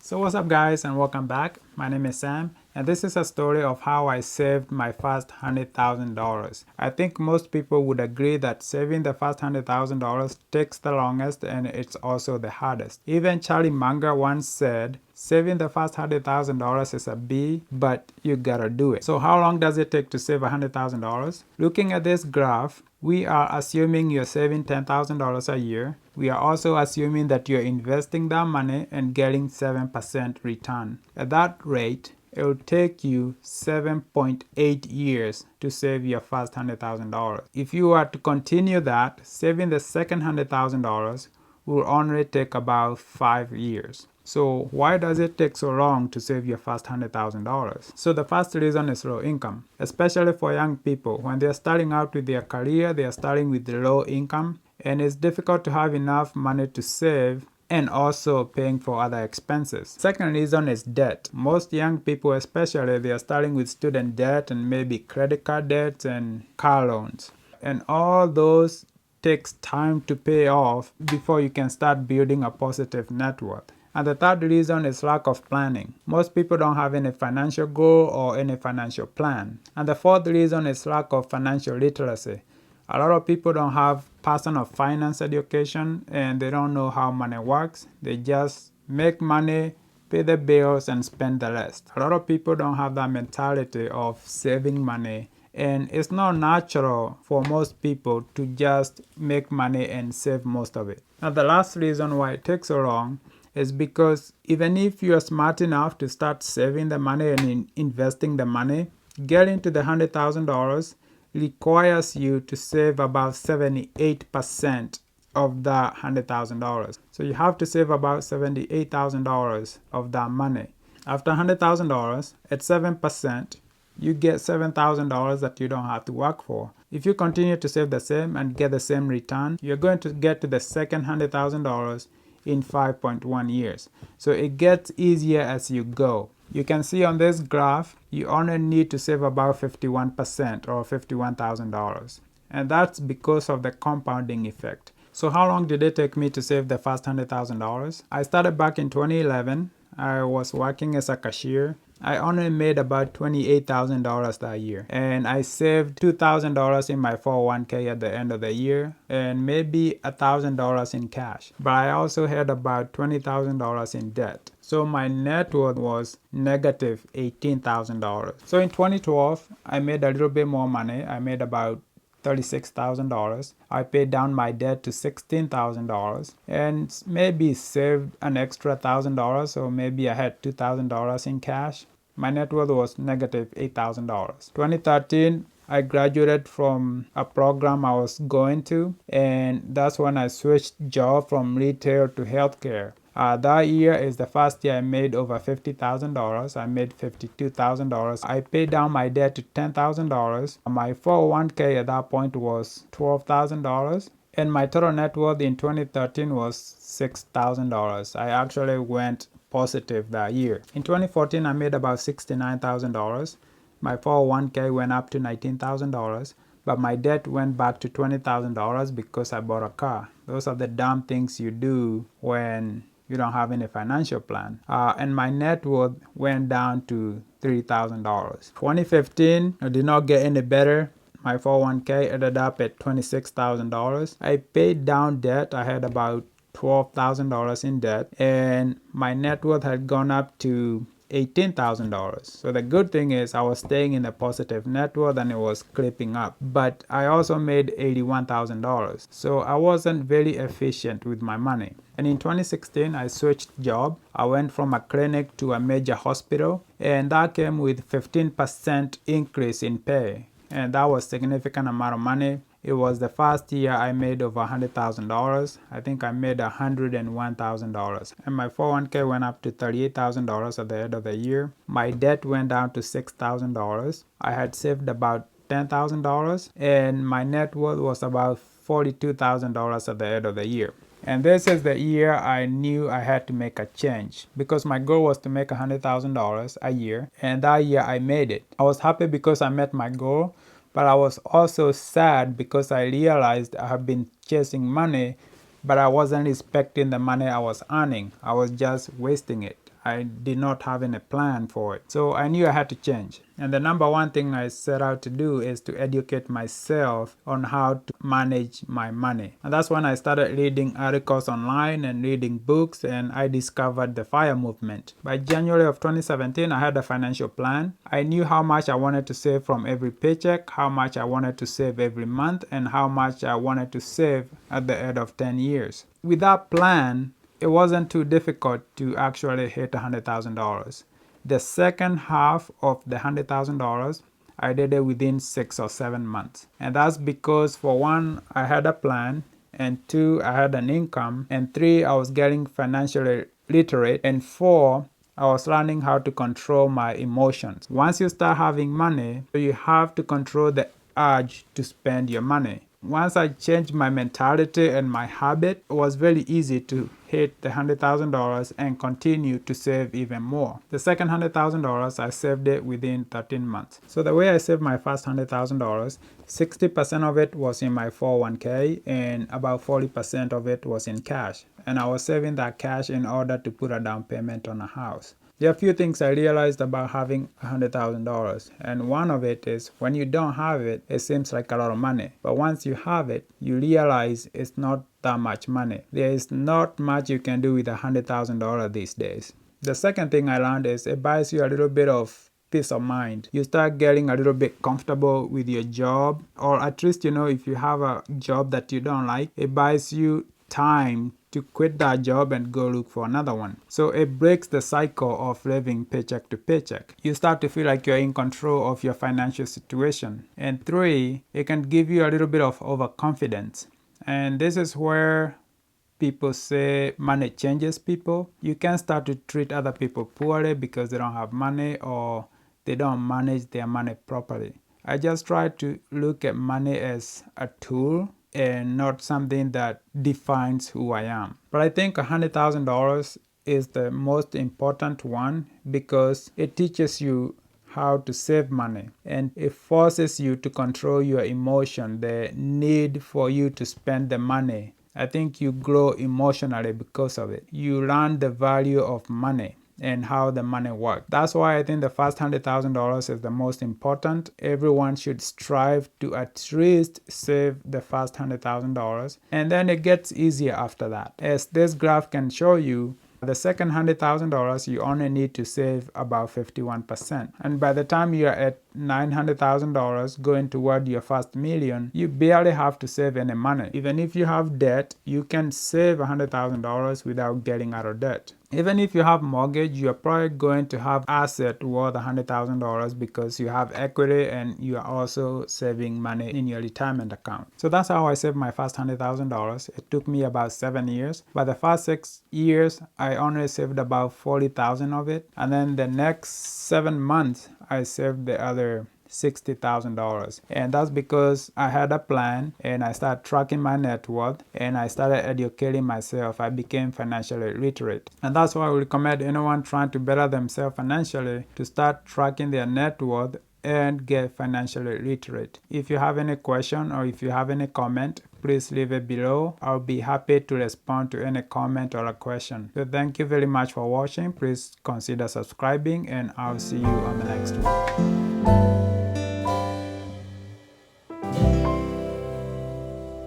So what's up guys, and welcome back. My name is Sam, and this is a story of how I saved my first $100,000. I think most people would agree that saving the first $100,000 takes the longest and it's also the hardest. Even Charlie Munger once said, saving the first $100,000 is a B, but you gotta do it. So how long does it take to save $100,000? Looking at this graph, we are assuming you're saving $10,000 a year. We are also assuming that you're investing that money and getting 7% return. At that rate, it will take you 7.8 years to save your first $100,000. If you are to continue that, saving the second $100,000 will only take about 5 years. So why does it take so long to save your first $100,000? So the first reason is low income, especially for young people. When they're starting out with their career, they are starting with low income, and it's difficult to have enough money to save and also paying for other expenses. Second reason is debt. Most young people especially, they are starting with student debt and maybe credit card debts and car loans. And all those takes time to pay off before you can start building a positive net worth. And the third reason is lack of planning. Most people don't have any financial goal or any financial plan. And the fourth reason is lack of financial literacy. A lot of people don't have personal finance education and they don't know how money works. They just make money, pay the bills, and spend the rest. A lot of people don't have that mentality of saving money, and it's not natural for most people to just make money and save most of it. Now, the last reason why it takes so long is because even if you're smart enough to start saving the money and investing the money, getting to the $100,000 requires you to save about 78% of that $100,000. So you have to save about $78,000 of that money. After $100,000, at 7%, you get $7,000 that you don't have to work for. If you continue to save the same and get the same return, you're going to get to the second $100,000 in 5.1 years. So it gets easier as you go. You can see on this graph, you only need to save about 51% or $51,000. And that's because of the compounding effect. So how long did it take me to save the first $100,000? I started back in 2011. I was working as a cashier. I only made about $28,000 that year, and I saved $2,000 in my 401k at the end of the year and maybe $1,000 in cash. But I also had about $20,000 in debt. So my net worth was negative $18,000. So in 2012, I made a little bit more money. I made about $36,000. I paid down my debt to $16,000 and maybe saved an extra $1,000, so maybe I had $2,000 in cash. My net worth was negative $8,000. 2013, I graduated from a program I was going to, and that's when I switched job from retail to healthcare. That year is the first year I made over $50,000. I made $52,000. I paid down my debt to $10,000. My 401k at that point was $12,000. And my total net worth in 2013 was $6,000. I actually went positive that year. In 2014, I made about $69,000. My 401k went up to $19,000. But my debt went back to $20,000 because I bought a car. Those are the dumb things you do when you don't have any financial plan. And my net worth went down to $3,000. 2015, I did not get any better. My 401k ended up at $26,000. I paid down debt. I had about $12,000 in debt, and my net worth had gone up to $18,000. So the good thing is I was staying in a positive net worth and it was creeping up. But I also made $81,000. So I wasn't very efficient with my money. And in 2016, I switched job. I went from a clinic to a major hospital, and that came with 15% increase in pay. And that was a significant amount of money. It was the first year I made over $100,000. I think I made $101,000. And my 401k went up to $38,000 at the end of the year. My debt went down to $6,000. I had saved about $10,000, and my net worth was about $42,000 at the end of the year. And this is the year I knew I had to make a change, because my goal was to make $100,000 a year, and that year I made it. I was happy because I met my goal, but I was also sad because I realized I have been chasing money, but I wasn't respecting the money I was earning. I was just wasting it. I did not have any plan for it. So I knew I had to change. And the number one thing I set out to do is to educate myself on how to manage my money. And that's when I started reading articles online and reading books, and I discovered the FIRE movement. By January of 2017, I had a financial plan. I knew how much I wanted to save from every paycheck, how much I wanted to save every month, and how much I wanted to save at the end of 10 years. With that plan, it wasn't too difficult to actually hit $100,000. The second half of the $100,000, I did it within 6 or 7 months. And that's because, for one, I had a plan, and two, I had an income, and three, I was getting financially literate, and four, I was learning how to control my emotions. Once you start having money, you have to control the urge to spend your money. Once I changed my mentality and my habit, it was very easy to hit the $100,000 and continue to save even more. The second $100,000, I saved it within 13 months. So the way I saved my first $100,000, 60% of it was in my 401k and about 40% of it was in cash. And I was saving that cash in order to put a down payment on a house. There are a few things I realized about having $100,000, and one of it is when you don't have it, it seems like a lot of money. But once you have it, you realize it's not that much money. There is not much you can do with $100,000 these days. The second thing I learned is it buys you a little bit of peace of mind. You start getting a little bit comfortable with your job, or at least, if you have a job that you don't like, it buys you time to quit that job and go look for another one. So it breaks the cycle of living paycheck to paycheck. You start to feel like you're in control of your financial situation. And three, it can give you a little bit of overconfidence. And this is where people say money changes people. You can start to treat other people poorly because they don't have money or they don't manage their money properly. I just try to look at money as a tool and not something that defines who I am. But I think $100,000 is the most important one because it teaches you how to save money, and it forces you to control your emotion, the need for you to spend the money. I think you grow emotionally because of it. You learn the value of money and how the money works. That's why I think the first $100,000 is the most important. Everyone should strive to at least save the first $100,000, and then it gets easier after that. As this graph can show you, the second $100,000, you only need to save about 51%. And by the time you're at $900,000 going toward your first million, you barely have to save any money. Even if you have debt, you can save $100,000 without getting out of debt. Even if you have mortgage, you're probably going to have asset worth $100,000 because you have equity and you are also saving money in your retirement account. So that's how I saved my first $100,000. It took me about 7 years. By the first 6 years, I only saved about $40,000 of it. And then the next 7 months, I saved the other $60,000. And that's because I had a plan and I started tracking my net worth and I started educating myself. I became financially literate. And that's why I would recommend anyone trying to better themselves financially to start tracking their net worth and get financially literate. If you have any question or if you have any comment, please leave it below. I'll be happy to respond to any comment or a question. So thank you very much for watching. Please consider subscribing and I'll see you on the next one.